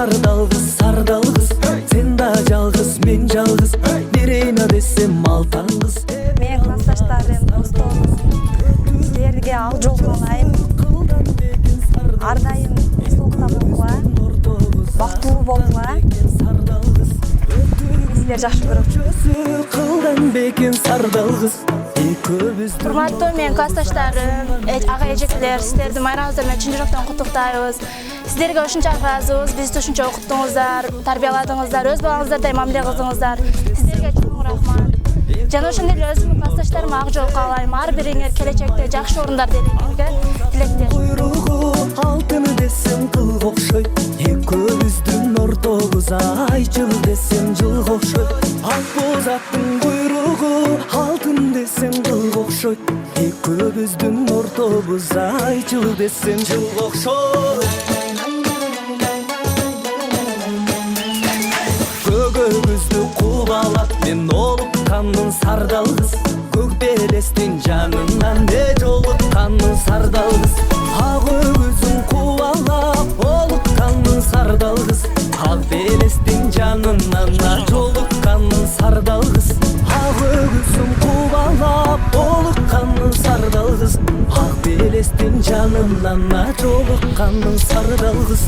сардалгыз сен да жалгыз мен жалгыз берейна десем алтаңгыз Мен классташтарым досторум силерге ак жол каалайм ар дайым сулукта болгула бактылуу болгула силер жакшы көрөм кылдан бекен сардалгыз Урматтуу менин классташтарым, ага эжекелер, сиздерди майрамыңыздар менен чын жүрөктөн куттуктайбыз. Сиздерге ушунча ыраазыбыз, бизди ушунча окуттуңуздар, тарбияладыңыздар, өз балаңыздардай мамиле кылдыңыздар. Сиздерге чоң рахмат. Жана ошондой эле өзүмдүн классташтарыма ак жол каалайм. Ар бириңер келечекте жакшы орундарда элеңерге тилектешим. Куйругу алтын десем кылга окшойт, экөөбүздүн ортобуз айчыл десем жылга окшойт. Ак боз аттын куйругу алтын десем кылга окшойт, экөөбүздүн ортобуз айчыл десем жылга окшойт. Көгөбүздү кубалап мен олуккандын сардалгыз, көк белестин жанынан не жолуккандын сардалгыз. Ак өгүзүн кубалап олуккандын сардалгыз, ак белестин жанынан жолуккандын сардалгыз. Ак өгүзүн кубалап олуккандын сардалгыз, ак белестин жанынан жолуккандын сардалгыз.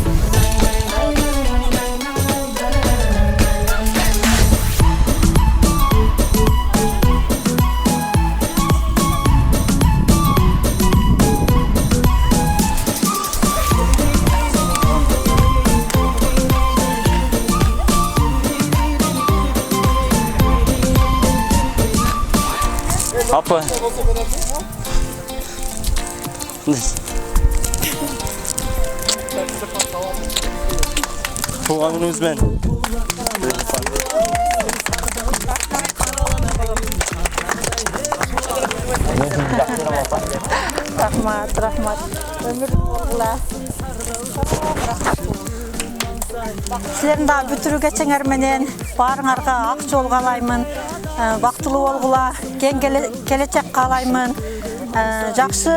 Apa? Туғаныңыз бен. Рахмат. Өмүр болгула. Силердин дагы бүтүрүү кечеңер менен баарыңарга ак жол каалаймын. Бактылуу болгула, кең келечек каалаймын. Жакшы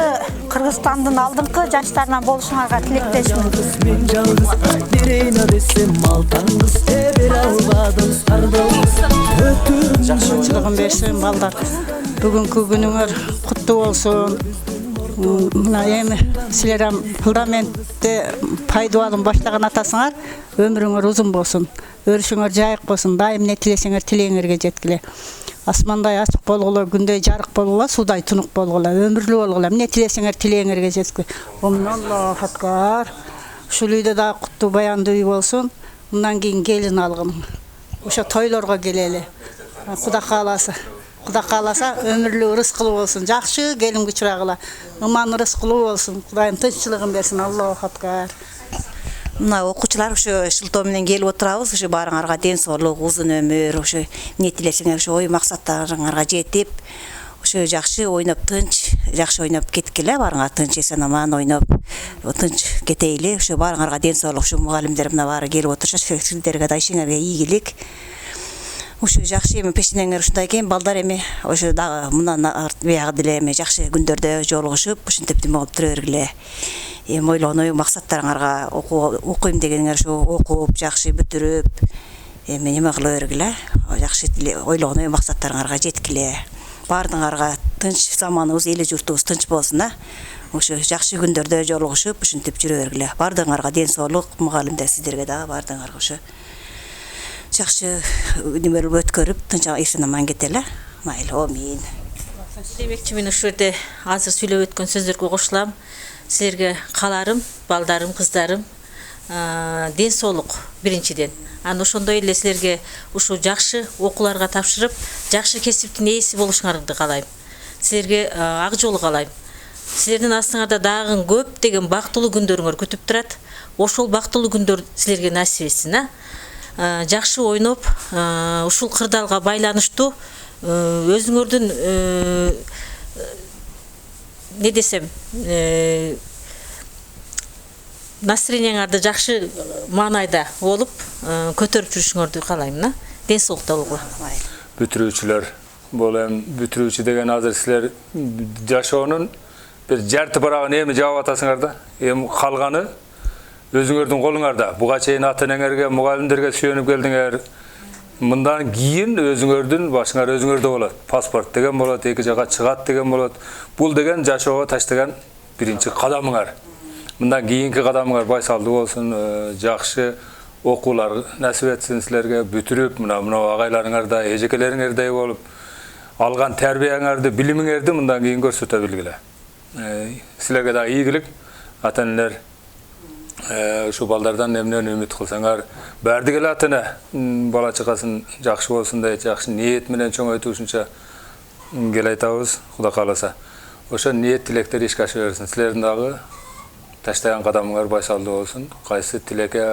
Кыргызстандын алдыңкы жаштарынан болушуңарга тилектешмин. Мен жалгыз берейна десем алтаңгыз, бере албадым сардалгыз. Жакшылыгын берсин балдар. Бүгүнкү күнүңөр куттуу болсун. Мына эми силер фундаментте пайдаланып баштаган атасыңар, өмүрүңөр узун болсун. Өрүшүңөр жайык болсун, дайым не тилесеңер тилеңерге жеткиле. Асмандай ачык болгула, күндөй жарык болгула, судай тунук болгула, өмүрлүү болгула. Эмне тилесеңер тилеңерге жеткиле. Аллаху акбар. Ушул үйдө да куттуу баяндуу үй болсун. Мындан кийин келин алгын. Ошо тойлорго келели. Кудай кааласа. Кудай кааласа өмүрлүү рызкылуу болсун. Жакшы келин күчүрагыла. Ыман рызкылуу болсун. Кудайым тынччылыгын берсин. Аллаху акбар. Мына окуучулар ошо шылтоо менен келип отурабыз. Ошо баарыңарга ден соолук, узун өмүр, ошо эмне тилесеңер ошо ой максаттарыңарга жетип, ошо жакшы ойноп тынч, жакшы ойноп кеткиле, баарыңар тынч эсен аман ойноп, тынч кетейли. Ошо баарыңарга ден соолук, ошо мугалимдер мына баары келип отурушат, силерге да ишиңерге ийгилик. Ошо жакшы эми пешенеңер ушундай экен, балдар эми ошо дагы мындан биягы деле эми жакшы күндөрдө жолугушуп, ушинтип неме болуп тура бергиле. Эми ойлогон ой максаттарыңарга окуйм дегениңер ошо окуп, жакшы бүтүрүп, эми неме кыла бергиле. Жакшы ойлогон ой максаттарыңарга жеткиле. Баардыгыңарга тынч заманыбыз, эли журтубуз тынч болсун, ошо жакшы күндөрдө жолугушуп, ушинтип жүрө бергиле. Баардыгыңарга ден соолук, мугалимдер сиздерге дагы баардыгыңарга ошо жакшы немелер өткөрүп, тынч эсен аман кетеле. Майлы, амин. Демекчимин ушул жерде азыр сүйлөп өткөн сөздөргө кошулам. Силерге кааларым, балдарым, кыздарым, ден соолук биринчиден. Аны ошондой эле силерге ушул жакшы окууларга тапшырып, жакшы кесиптин ээси болушуңарды каалайм. Силерге ак жол каалайм. Силердин астыңарда дагы көп деген бактылуу күндөрүңөр күтүп турат. Ошол бактылуу күндөр силерге насип этсин, жакшы ойноп, ушул кырдаалга байланыштуу өзүңөрдүн не десем, настроениеңарды жакшы маанайда болуп, көтөрүп жүрүшүңөрдү каалайм, ден соолукта болгула. Бүтүрүүчүлөр, бул эми бүтүрүүчү деген азыр силер жашоонун бир жарты барагын эми жаап атасыңар да. Эми калганы өзүңөрдүн колуңарда. Буга чейин ата-энеңерге, мугалимдерге сүйөнүп келдиңер. Мындан кийин өзүңөрдүн башыңар өзүңөрдө болот. Паспорт деген болот, эки жака чыгат деген болот. Бул деген жашоого таштаган биринчи кадамыңар. Мындан кийинки кадамыңар байсалдуу болсун, жакшы окуулар насип этсин силерге, бүтүрүп, мына агайларыңардай, эжекелериңердей болуп, алган тарбияңарды, билимиңерди мындан кийин көрсөтө билгиле. Силерге да ийгилик, ата-энелер ушу балдардан эмнени үмүт кылсаңар, бардык эле ата-эне бала чакасын жакшы болсун деп, жакшы ниет менен чоңойтушунча кел айтабыз, Кудай кааласа. Ошо ниет тилектер ишке аша берсин. Силердин дагы таштаган кадамыңар байсалдуу болсун. Кайсы тилекке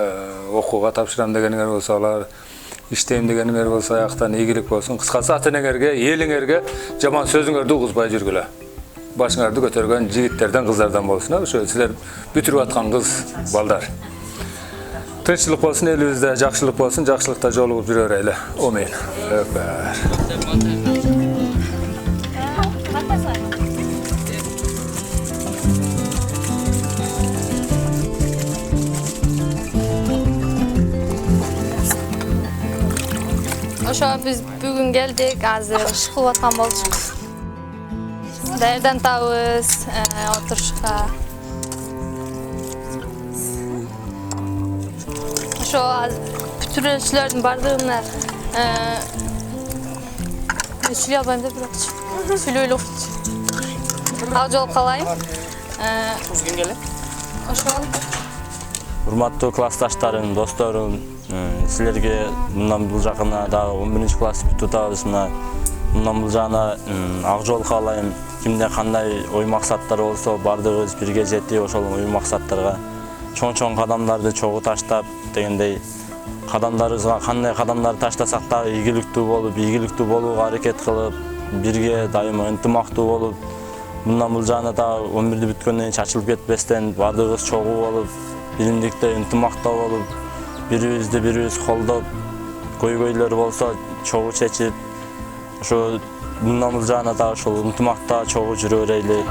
окууга тапшырам дегениңер болсо, алар иштейм дегениңер болсо, аяктан ийгилик болсун. Кыскасы ата-энеңерге, элиңерге жаман сөзүңөрдү угузбай жүргүлө. Башыңарды көтөргөн жигиттерден, кыздардан болсун. Ошо силер бүтүрүп аткан кыз, балдар. Тынччылык болсун, элибизде жакшылык болсун, жакшылыкта жолугуп жүрө берели. Амин. Ошо биз бүгүн келдик, азыр иш кылып аткан болчук. Даярданабыз отурушка. Ошо бүтүрүүчүлөрдүн бардыгына сүйлөй албайм деп бирокчу. Сүйлөйлүк. Ал жол каалайм. Ошол. Урматтуу классташтарым, досторум, силерге мындан бул жакына дагы 11-класс бүтүп атабыз. Мындан бул жагына ак жол каалайм. Кимде кандай ой максаттар болсо, бардыгыбыз бирге жетип, ошол ой максаттарга чоң-чоң кадамдарды чогуу таштап дегендей, кадамдарыбызга кандай кадамдар таштасак да ийгиликтүү болууга аракет кылып, бирге дайыма ынтымактуу болуп, мындан бул жагына да 11-ди бүткөндөн кийин чачылып кетпестен бардыгыбыз чогуу болуп, биримдикте ынтымакта болуп, бирибиз колдоп, көйгөйлөр болсо чогуу чечип, ошо мындан бул жагына да ошол ынтымакта чогуу жүрө берели.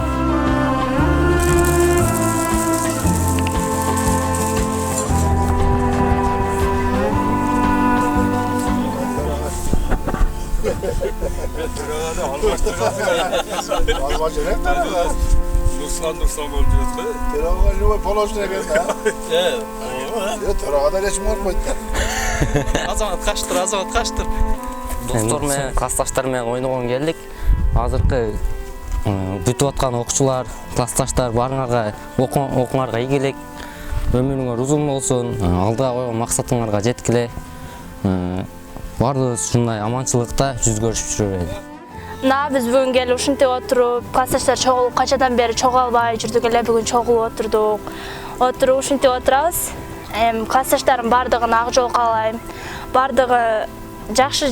Nursan oldu. Terava polaşına geldi ha. Evet. Terava da resim olmadı. Azamat kaçtır. Достор менен, классташтар менен ойногон келдик. Азыркы бүтүп аткан окуучулар, классташтар барыңарга окуңарга ийгилик, өмүрүңөр узун болсун, алдыга койгон максатыңарга жеткиле. Бардыгыбыз ушундай аманчылыкта жүз көрүшүп жүрө берели. Биз бүгүн келип ушинтип отуруп, классташтар чогулуп, качадан бери чогуу албай жүрдүк эле, бүгүн чогулуп отурдук. Отуруп ушинтип отурабыз. Классташтарым бардыгына ак жол каалайм. Бардыгы жакшы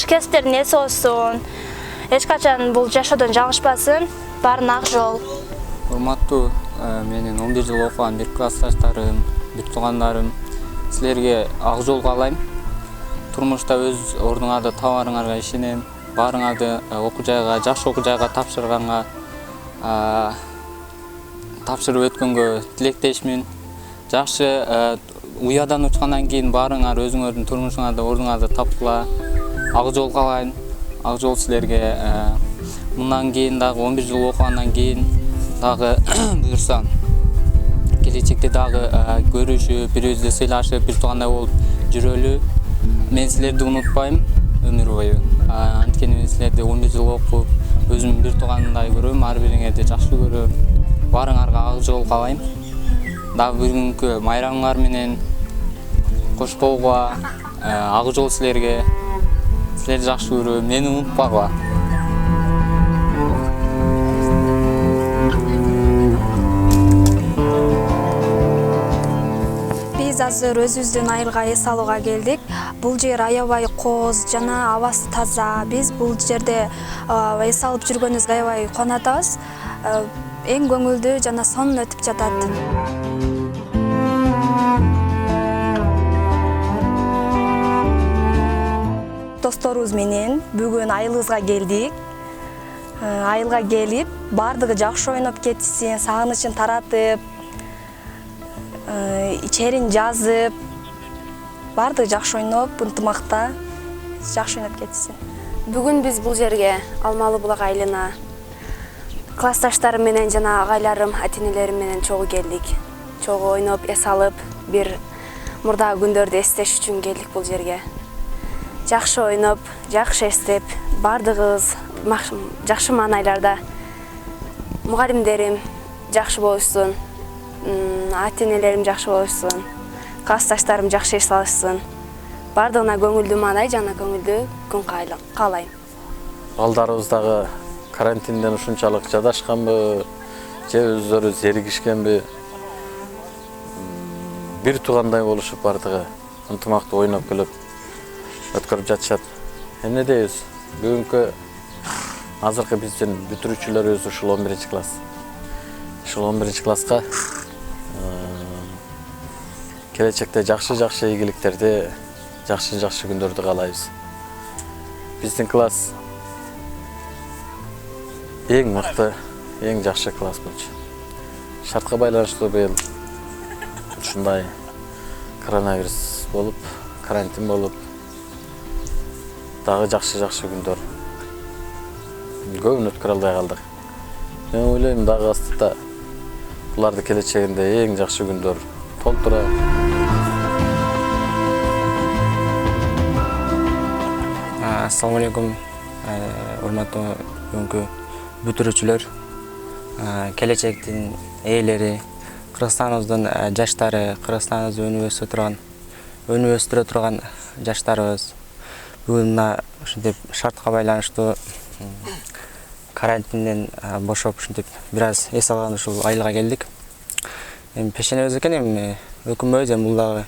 кесиптердин эси болсун. Эч качан бул жашоодон жаңышпасын. Баарына ак жол. Урматтуу менин 11 жыл окуган бир классташтарым, бүт туугандарым, силерге ак жол каалайм. Турмушта өз ордуңарды табарыңарга ишенем. Баарыңарды жакшы окуу жайга тапшырып өткөнгө тилектешмин. Жакшы уядан учкандан кийин баарыңар өзүңөрдүн турмушуңарда ордуңарды тапкыла. Ак жол каалайм. Ак жол силерге мындан кийин дагы 11 жыл окугандан кийин дагы буюрса келечекте дагы көрүшүп, бирибизди сыйлашып, бир туугандай болуп жүрөлү. Мен силерди унутпайм өмүр бою. Анткени мен силерди 11 жыл окуп, өзүм бир туугандай көрөм, ар бириңерди жакшы көрөм. Баарыңарга ак жол каалайм. Дагы бүгүнкү майрамыңар менен коштоого ак жол силерге. Силерди жакшы көрөм, мени унутпагыла. Биз азыр өзүбүздүн айылга эс алууга келдик. Бул жер аябай кооз жана абасы таза. Биз бул жерде эс алып жүргөнүбүзгө аябай кубанып атабыз. Эң көңүлдүү жана сонун өтүп жатат. Досторубуз менен бүгүн айылыбызга келдик. Айылга келип, бардыгы жакшы ойноп кетишсин, сагынычын таратып, ичерин жазып, бардыгы жакшы ойноп, ынтымакта жакшы ойноп кетсин. Бүгүн биз бул жерге Алмалы Булак айылына классташтарым менен жана агайларым, ата-энелерим менен чогуу келдик. Чогуу ойноп, эс алып, бир мурдагы күндөрдү эстеш үчүн келдик бул жерге. Жакшы ойноп, жакшы эстеп, бардыгыбыз жакшы маанайларда мугалимдерим жакшы болушсун, ата-энелерим жакшы болушсун, классташтарым жакшы эс алышсын. Бардыгына көңүлдүү маанай жана көңүлдүү күн каалайм. Балдарыбыз дагы карантинден ушунчалык жадашканбы, же өздөрү зеригишкенби, бир туугандай болушуп бардыгы ынтымактуу ойноп күлүп өткөрүп жатышат. Эмне дейбиз? Бүгүнкү азыркы биздин бүтүрүүчүлөрүбүз ушул 11 класс. Ушул 11 класска келечекте жакшы ийгиликтерди, жакшы күндөрдү каалайбыз. Биздин класс эң мыкты, эң жакшы класс болчу. Шартка байланыштуу быйыл ушундай коронавирус болуп, карантин болуп, дагы жакшы күндөр көбүн өткөрө албай калдык. Мен ойлойм дагы астыда буларды келечегинде эң жакшы күндөр толтура. Ассаламу алейкум, урматтуу бүгүнкү бүтүрүүчүлөр, келечектин ээлери, Кыргызстаныбыздын жаштары, Кыргызстаныбызды өнүгөстүрө турган жаштарыбыз. Бүгүн мына ушинтип шартка байланыштуу карантинден бошоп ушинтип бир аз эс алган ушул айылга келдик. Эми пешенебиз экен, эми өкүнбөйбүз, эми бул дагы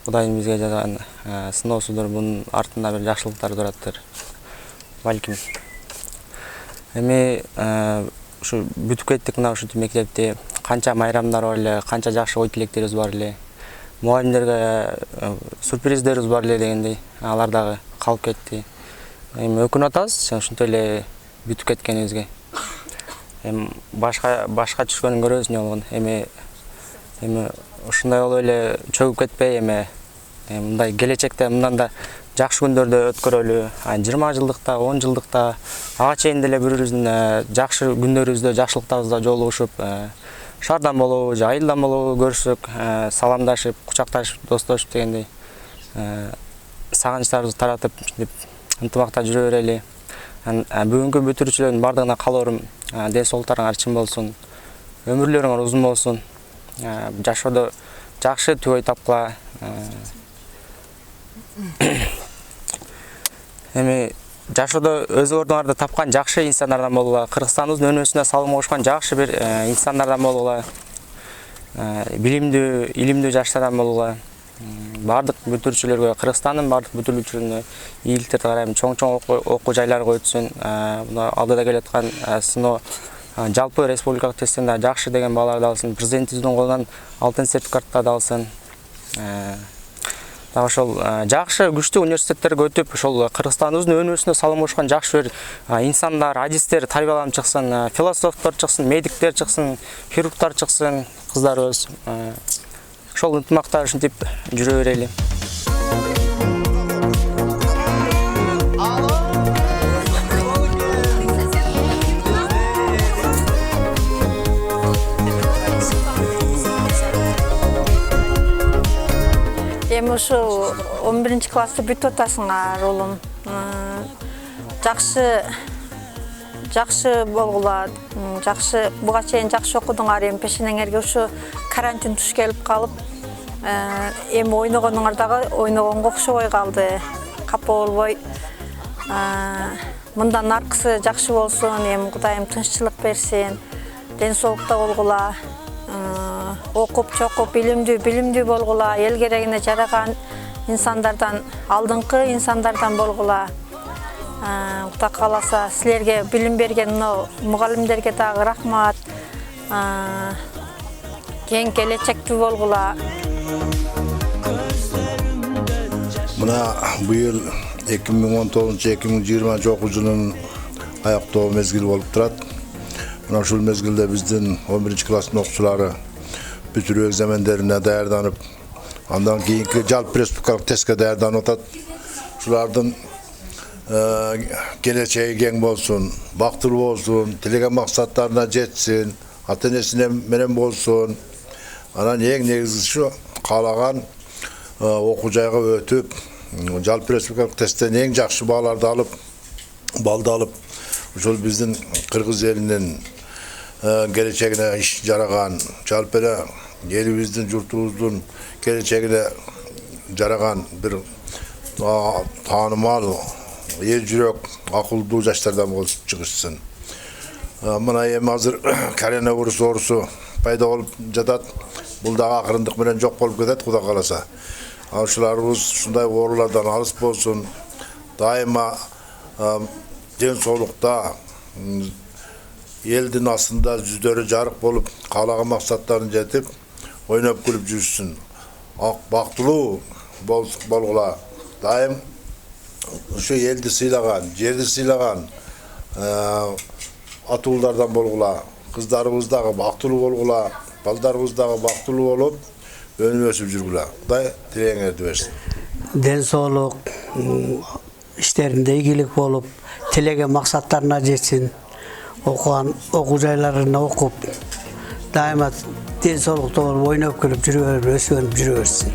Кудайдын бизге жазган сыноосудур, бунун артында бир жакшылыктар тураттыр. Балким. Эми ушу бүтүп кеттик мына ушинтип мектепти. Канча майрамдар бар эле, канча жакшы ой тилектерибиз бар эле. Мугалимдерге сюрприздерибиз бар эле дегендей, алар дагы калып кетти. Эми өкүнүп атабыз, ушинтип эле бүтүп кеткенибизге. Эми башка түшкөнүн көрөбүз эмне болгон. Эми ушундай болуп эле чөгүп кетпей, эми мындай келечекте мындан да жакшы күндөрдү өткөрөлү. 20 жылдыкта, 10 жылдыкта ага чейин деле бири-бирибиздин жакшы күндөрүбүздө, жакшылыктарыбызда жолугушуп, шаардан болобу, же айылдан болобу көрүшсөк, саламдашып, кучакташып, достошуп дегендей сагынычтарыбызды таратып, ынтымакта жүрө берели. Бүгүнкү бүтүрүүчүлөрдүн бардыгына каалоорум, ден соолуктарыңар чың болсун, өмүрлөрүңөр узун болсун, жашоодо жакшы түбөй тапкыла. Эми жашоодо өзүңөрдүңарды тапкан жакшы инсандардан болгула, Кыргызстаныбыздын өнүгүүсүнө салым кошкон жакшы бир инсандардан болгула, билимдүү, илимдүү жаштардан болгула. Бардык бүтүрүүчүлөргө, Кыргызстандын бардык бүтүрүүчүлөрүнө ийгиликтерди каалайм. Чоң окуу жайларга өтсүн. Мына алдыда келаткан сыноо жалпы республикалык тесттен да жакшы деген бааларды алсын. Президентибиздин колунан алтын сертификаттарды алсын. Дагы ошол жакшы күчтүү университеттерге өтүп, ошол Кыргызстаныбыздын өнүгүүсүнө салым кошкон жакшы бир инсандар, адистер тарбияланып чыксын, философтор чыксын, медиктер чыксын, хирургтар чыксын, кыздарыбыз. Ошол ынтымакта ушинтип жүрө берели. Эми ушу 11 классты бүтүп атасыңар, улум. Жакшы болгула, буга чейин жакшы окудуңар, эми пешенеңерге ушу карантин туш келип калып, эми ойногонуңар дагы ойногонго окшобой калды. Капа болбой, мындан аркысы жакшы болсун, эми Кудайым тынччылык берсин, ден соолукта болгула, окуп, чокуп, билимдүү болгула, эл керегине жараган инсандардан, алдыңкы инсандардан болгула. Кудай кааласа, силерге билим берген мугалимдерге дагы рахмат. Кең келечектүү болгула. Мына быйыл 2019-2020 окуу жылынын аяктоо мезгили болуп турат. Мына ушул мезгилде биздин 11 класстын окуучулары бүтүрүү экзамендерине даярданып, андан кийинки жалпы республикалык тестке даярданып атат. Ушулардын келечеги кең болсун, бактылуу болсун, тилеген максаттарына жетсин, ата-энесине менен болсун. Анан эң негизгиси каалаган окуу жайга өтүп, жалпы республикалык тесттен эң жакшы бааларды алып, балды алып, ушул биздин кыргыз элинин келечегине иш жараган, жалпы эле элибиздин, журтубуздун келечегине жараган бир таанымал, эл жүрөк, акылдуу жаштардан болуп чыгышсын. Мына эми азыр коронавирус оорусу пайда болуп жатат. Бул дагы акырындык менен жок болуп кетет, Кудай кааласа. Ушуларыбыз ушундай оорулардан алыс болсун. Дайыма ден соолукта, элдин астында жүздөрү жарык болуп, каалаган максаттарын жетип, ойноп күлүп жүрсүн. Бактылуу болгула. Дайым ушу элди сыйлаган, жерди сыйлаган атуулардан болгула. Кыздарыбыз дагы бактылуу болгула, балдарыбыз дагы бактылуу болуп, өнүп өсүп жүргүлө. Кудай тилегиңерди берсин. Ден соолук, иштеринде ийгилик болуп, тилеген максаттарына жетсин. Окуган окуу жайларына окуп, дайыма ден соолукта болуп, ойноп күлүп жүрө берип, өсүп жүрө берсин.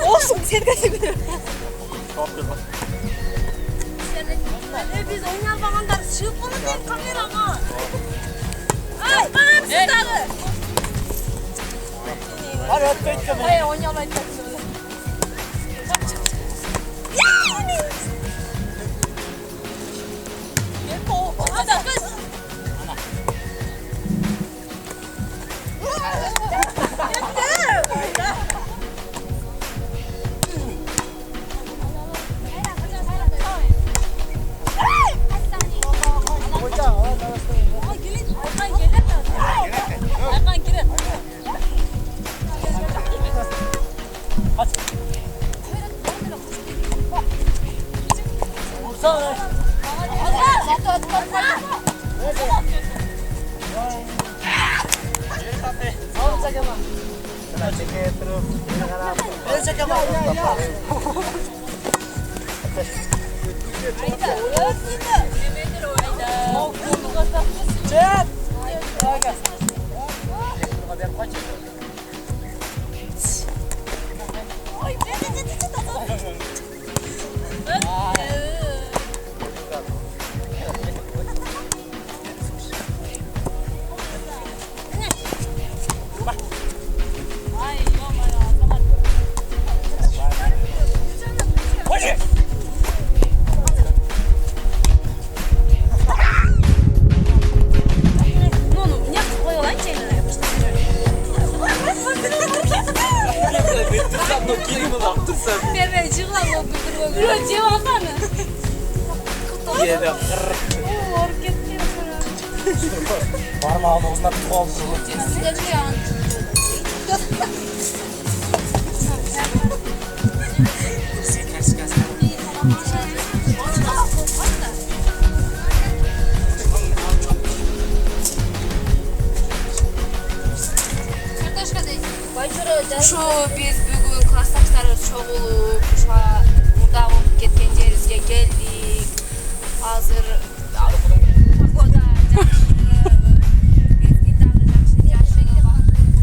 Olsun seni kaçırıyorum. Biz oynayalmaganlar çıkıp bunu deyip kamerama. Ay bana bir sıdağı. Hadi ötmeyin kamerayı. Hayır oynayamayın. Hadi kız. Parmağını uzunlar tuğalsın. Картошка здесь. Большой. Şu biz bugün klassdaşlarыбыз чогулуп, мурда окуп кеткен жерибизге келдик. Азыр погода жакшы, мезгил дагы жакшы,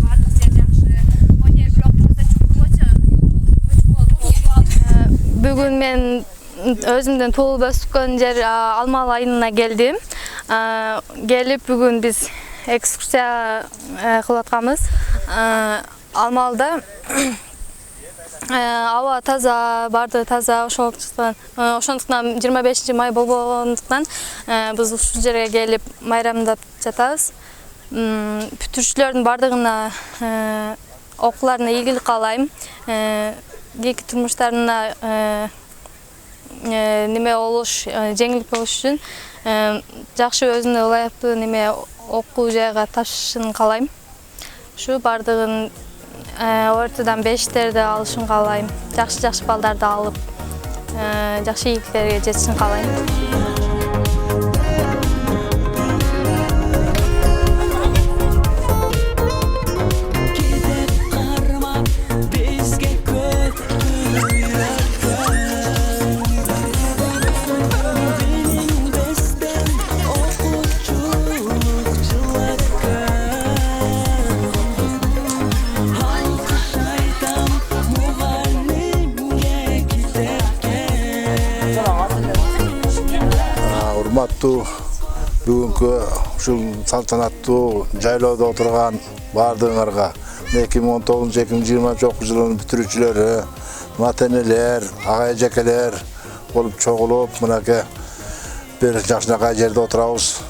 баардык жер жакшы. Оне бирок просто чукургочу Бүгүн мен өзүмдүн туулуп өскөн жер Алмалы айылына келдим. Келип бүгүн биз экскурсия кылып атканбыз. Алмалда аба таза, барды таза, ошондуктан 25 май болгондуктан биз ушул жерге келип майрамдап жатабыз. Бүтүрүүчүлөрдүн бардыгына окууларына ийгилик каалайм. Кийинки турмуштарына неме болуш, жеңилдик болуш үчүн жакшы өзүнө ылайыктуу неме окуу жайга тапшырышын каалайм. Şu bardığın ortadan 5'leri de alışın kalayım. Жақсы балдарды алып, жақсы ийгиликтерге жетишин каалайм. Урматтуу бүгүнкү ушул салтанаттуу жайлоодо отурган баардыгыңарга 2019-2020 окуу жылынын бүтүрүүчүлөрү, ата-энелер, ага-эжекелер болуп чогулуп, мынакей бир жакшынакай жерде отурабыз.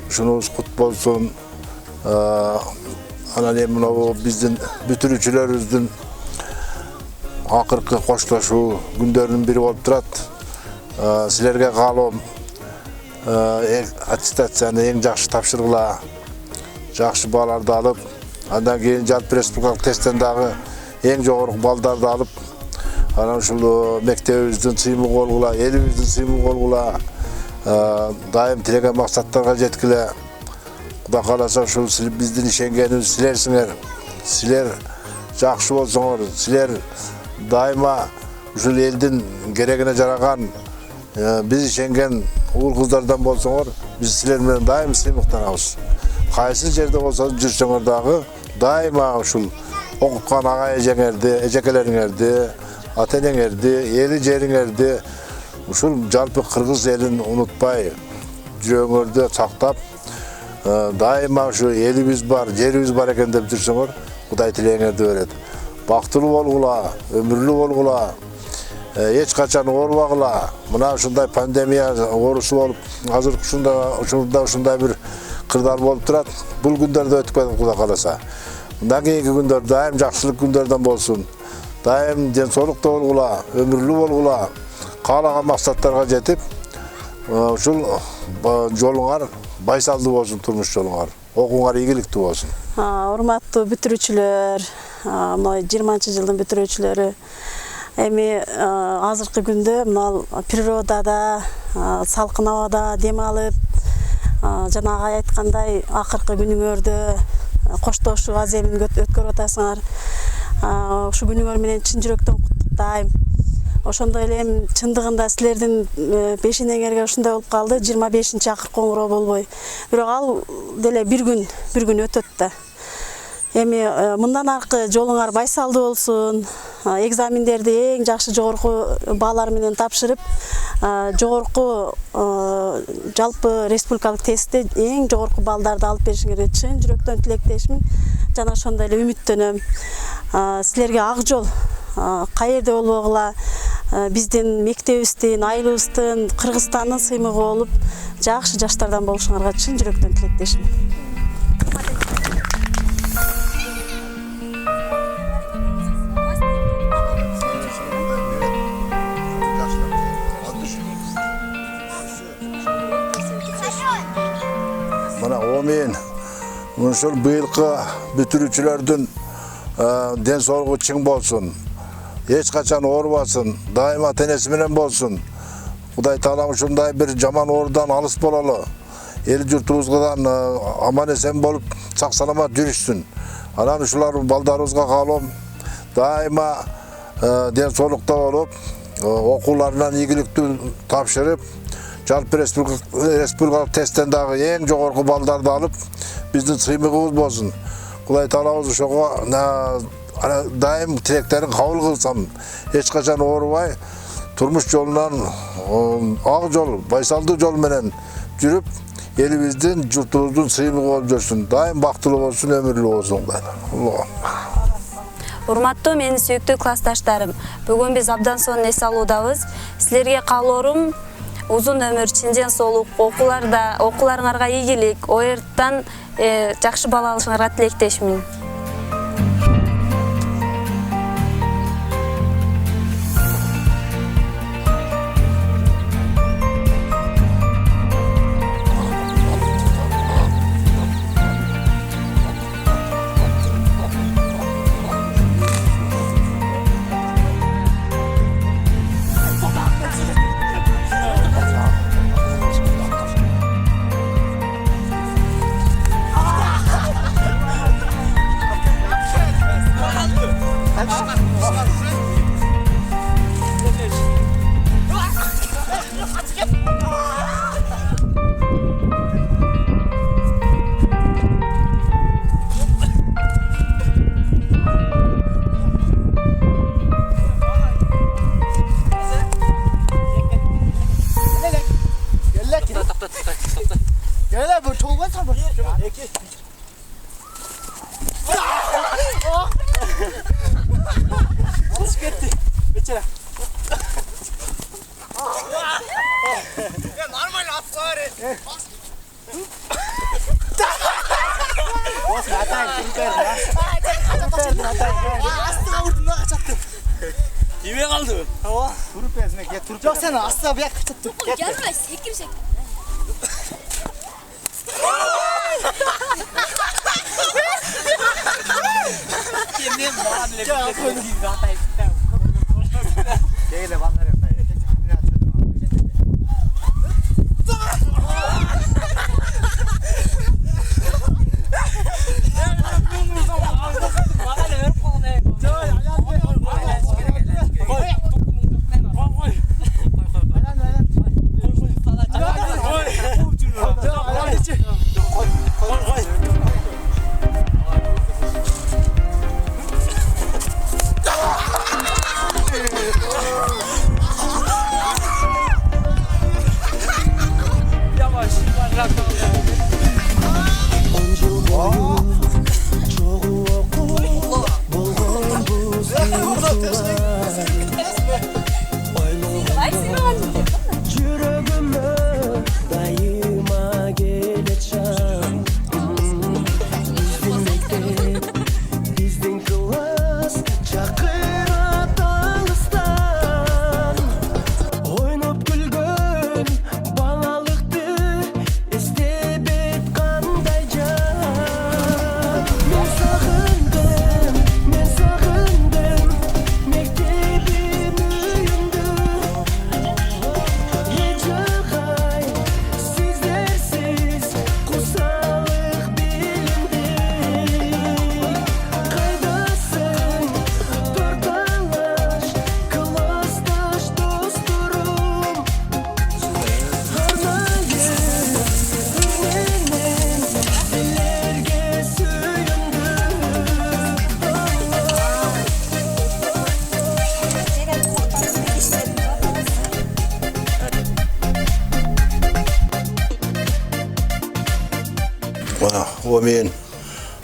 Ушунубуз кут болсун. Анан эми мына биздин бүтүрүүчүлөрүбүздүн акыркы коштошуу күндөрүнүн бири болуп турат. Силерге каалоом аттестацияны эң жакшы тапшыргыла, жакшы бааларды алып, андан кийин жалпы республикалык тесттен дагы эң жогорку балдарды алып, анан ушул мектебибиздин сыймыгы болгула, элибиздин сыймыгы болгула, дайым тилеген максаттарга жеткиле. Кудай кааласа ушул биздин ишенгенибиз силерсиңер. Силер жакшы болсоңор, силер дайыма ушул элдин керегине жараган биз ишенген уул кыздардан болсоңор, биз силер менен дайым сыймыктанабыз. Кайсы жерде болсо жүрсөңөр дагы дайыма ушул окуткан ага-эжеңерди, эжекелериңерди, ата-энеңерди, эли жериңерди, ушул жалпы кыргыз элин унутпай, жүрөгүңөрдө сактап, дайыма ушу элибиз бар, жерибиз бар экен деп жүрсөңөр, Кудай тилегиңерди берет. Бактылуу болгула, өмүрлүү болгула, эч качан оорубагыла. Мына ушундай пандемия оорусу болуп, азыр ушундай бир кырдаал болуп турат. Бул күндөрдө өтүп кетет Кудай кааласа. Мындан кийинки күндөр дайым жакшылык күндөрдөн болсун. Дайым ден соолукта болгула, өмүрлүү болгула, каалаган максаттарга жетип, ушул жолуңар байсалдуу болсун, турмуш жолуңар. Окууңар ийгиликтүү болсун. Урматтуу бүтүрүүчүлөр, мына 20-жылдын бүтүрүүчүлөрү, эми азыркы күндө мына природада, салкын абада дем алып, жанагы айткандай акыркы күнүңөрдө коштошуу аземин өткөрүп атасыңар. Ушу күнүңөр менен чын жүрөктөн куттуктайм. Ошондой эле чындыгында силердин пешенеңерге ушундай болуп калды, 25-чи акыркы коңгуроо болбой. Бирок ал деле бир күн өтөт да. Эми мындан аркы жолуңар байсалдуу болсун. Экзамендерди эң жакшы жогорку баалар менен тапшырып, жогорку жалпы республикалык тестте эң жогорку балдарды алып беришиңерге чын жүрөктөн тилектешмин. Жана ошондой эле үмүттөнөм. Силерге ак жол каерде болбогула, биздин мектебибиздин, айылыбыздын, Кыргызстандын сыймыгы болуп, жакшы жаштардан болушуңарга чын жүрөктөн тилектешмин. Мына мен ушул быйылкы бүтүрүүчүлөрдүн ден соолугу чың болсун. Эч качан оорубасын, дайыма ата-энеси менен болсун. Кудай Таалам ушундай бир жаман оорудан алыс бололу. Эл журтубуздан аман эсен болуп, сак саламат жүрүшсүн. Анан ушулар балдарыбызга каалоом дайыма ден соолукта болуп, окууларынан ийгиликтүү тапшырып, жалпы республикалык тесттен дагы эң жогорку балдарды алып, биздин сыймыгыбыз болсун. Кудай таалабыз ошого дайым тилектерин кабыл кылсын. Эч качан оорубай, турмуш жолунан ак жол, байсалдуу жол менен жүрүп, элибиздин, журтубуздун сыймыгы болуп жүрсүн. Дайым бактылуу болсун, өмүрлүү болсун. Урматтуу менин сүйүктүү классташтарым, бүгүн биз абдан сонун эс алуудабыз. Силерге каалоорум узун өмүр, чын соолук, окууларыңарга ийгилик, оерттан жакшы бал алышыңарга тилектешмин. Yemeğe kaldı. Tamam. Turup ezmek ya turup. Yok sen asla bir yakıp tuttu. Gelme sekir sekir. Kendin bana bile bir şey gibi hatayı. Değil banlar yok.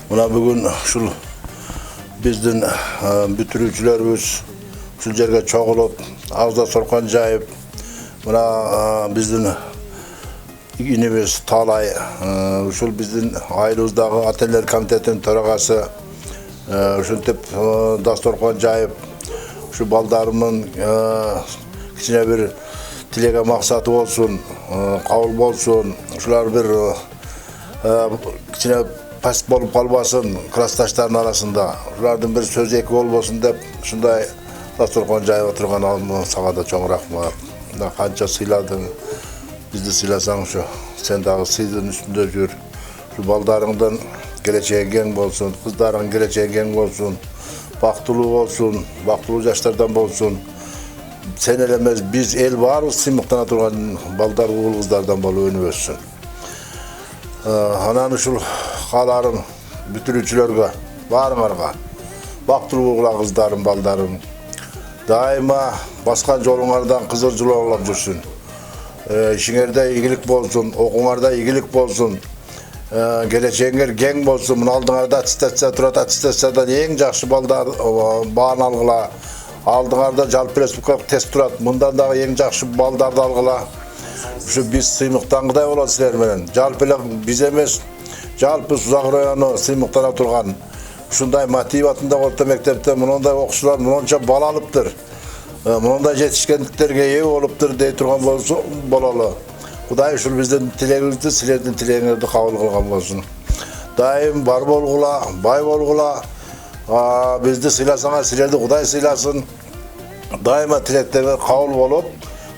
Muna bugün uşul bizdin bütürücülerimiz uşul jerge çoğulup, ağızda sorkan jayıp, muna bizdin inimiz Talay, uşul bizdin aylımızdagı Ateler Komitetinin töragası, uşuntip dastorkan jayıp, uşu baldarımın kichine bir tilege maksatı olsun, kabul bolsun, uşular bir kichine pas bolup kalbasın klastaşların arasında. Ulardan bir söz eki olmasın dep şunday dastorkan jayıp oturgan alımın sağa da çoğun rahmat. Kança sıyladın, bizdi sıylasan şu, sen dağı sıydın üstünde jür. Şu baldarыңdan geleceği keng bolsun, kızların geleceği keng bolsun, baktılуу bolsun, baktılуу жаштардан bolsun. Sen elemez biz el varız sımıktana turgan baldar uğul kızlardan bolu önü össün. Anan uşul kalarım bütürüçülörgө, barыңarga, baktılуу uğula kızlarım, baldarım. Daima baskan joluңardan kızırcılıq жүрсүn. İşiңерде ийгилик болсун, окуңарда ийгилик болсун. Geleceğiңер кең болсун. Мына алдыңарда аттестация турат, аттестациядан эң жакшы балдар баан алгыла. Алдыңарда жалпы республикалык тест турат. Мындан дагы эң жакшы балдарды алгыла. Ушу биз сыймыктангыдай болот силер менен. Жалпы эле биз эмес, жалпы Сузак району сыймыктана турган. Ушундай мотиватында орто мектепте мындай окуучулар мынча бала алыптыр. Мындай жетишкендиктерге ээ болуптур дей турган бололу. Кудай ушул биздин тилегибизди, силердин тилегиңерди кабыл кылган болсун. Дайым бар болгула, бай болгула. Бизди сыйласаңар, силерди Кудай сыйласын. Дайыма тилектериңер кабыл болуп,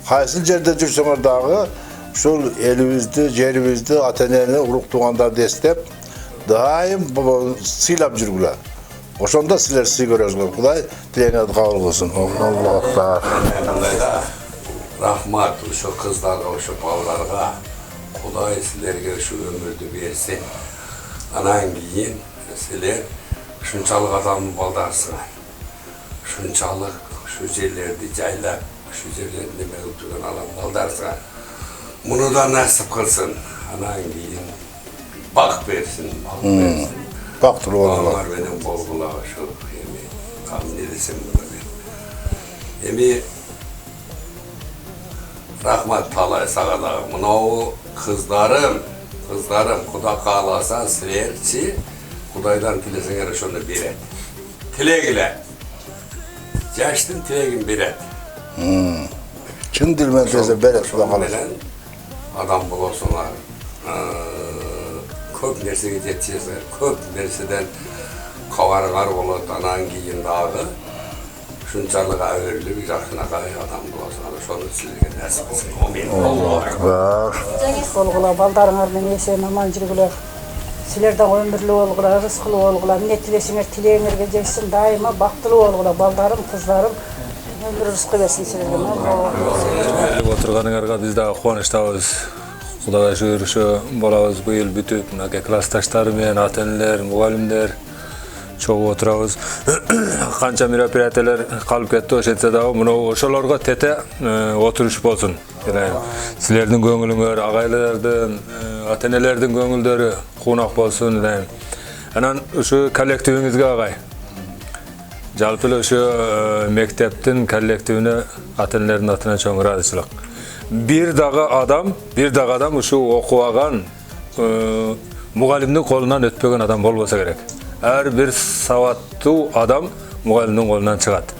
кайсы жерде жүрсөңөр дагы ушул элибизди, жерибизди, ата-энени, урук туугандарды эстеп, дайым сыйлап жүргүлө. Ошондо силер сый көрөсүңөр. Кудай тилегиңерди кабыл кылсын. Аллах акбар. Rahmat uşu kızlarga, uşu ballarga, Kuday sizlerge şu ömürdü bersin. Anan giyin, sizler şunçalık adamı baldarsınlar. Şunçalık şu yerlerdi jaylap, şu yerlerinde meğip durgan adam baldarsınlar. Bunu da nasip kılsın. Anan giyin, bak versin, bak versin. Baktır oğlum. Ballar benim bolgula şu yemi, tahmin edesin bunu ben. Yemi Rahmat talay sağadağım. Mınau kızlarım, Kuda kalasa silerçi, Kudaydan tileseňer şonu beret. Tilegile. Jaştın tilegin beret. Çın dilmen teze beret Kuda kalasa. Adam bolosonlar. Köp nersege jetseler, köp nerseden kavargar bolot, anan giyin dağı. Şunçalık ağırlı bir jakşınaka adam bolasın. Şonu sizlerge nasip etsin. Amin. Allahu akbar. Bolgula baldarыңар менен эсен аман жүргүлөр. Силерден өмүрлүү болгула, рызкылуу болгула, эмне тилесиңер тилегиңерге жетсин, дайыма бактылуу болгула, балдарым, кыздарым өмүр рызкы берсин силерге. Келип отурганыңарга биз дагы кубанычтабыз. Кудайга шүгүр ушу балабыз быйыл бүтүп, мынакей классташтары менен ата-энелер, мугалимдер чогуп отурабыз. Канча мероприятиялер калып кетти, ошентсе дагы мына ошолорго тете отуруш болсун. Силердин көңүлүңөр, агайлардын, ата-энелердин көңүлдөрү куунак болсун дейм. Анан ушу коллективиңизге агай. Жалпы эле ушу мектептин коллективине ата-энелердин атынан чоң ыраазычылык. Бир дагы адам ушу окубаган мугалимдин колунан өтпөгөн адам болбосо керек. Ар бир сабаттуу адам мугалимдин колунан чыгат.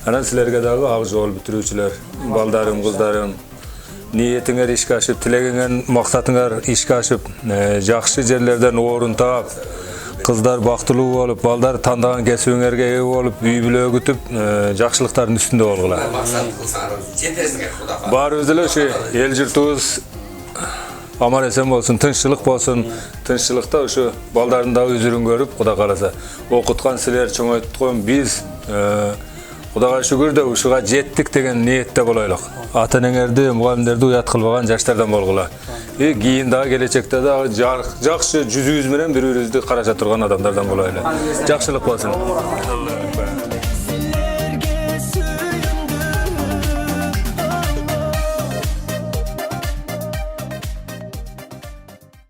Анан силерге дагы ак жол бүтүрүүчүлөр, балдарым, кыздарым, ниетиңер ишке ашып, тилегиңер, максатыңар ишке ашып, жакшы жерлерден орун таап, кыздар бактылуу болуп, балдар тандаган кесибиңерге ээ болуп, үй бүлө күтүп, жакшылыктардын үстүндө болгула. Баарыбыз эле ушу эл журтубуз аман эсен болсун, тынччылык болсун. Тынччылыкта ушу балдардын дагы үзүрүн көрүп, Кудай кааласа, окуткан силер, чоңойткон биз Кудайга шүгүр да ушуга жеттик деген ниетте болойлук. Ата-энеңерди, мугалимдерди уят кылбаган жаштардан болгула. Кийин дагы келечекте дагы жакшы жүзүбүз менен бири-бирибизди караша турган адамдардан болойлу. Жакшылык болсун.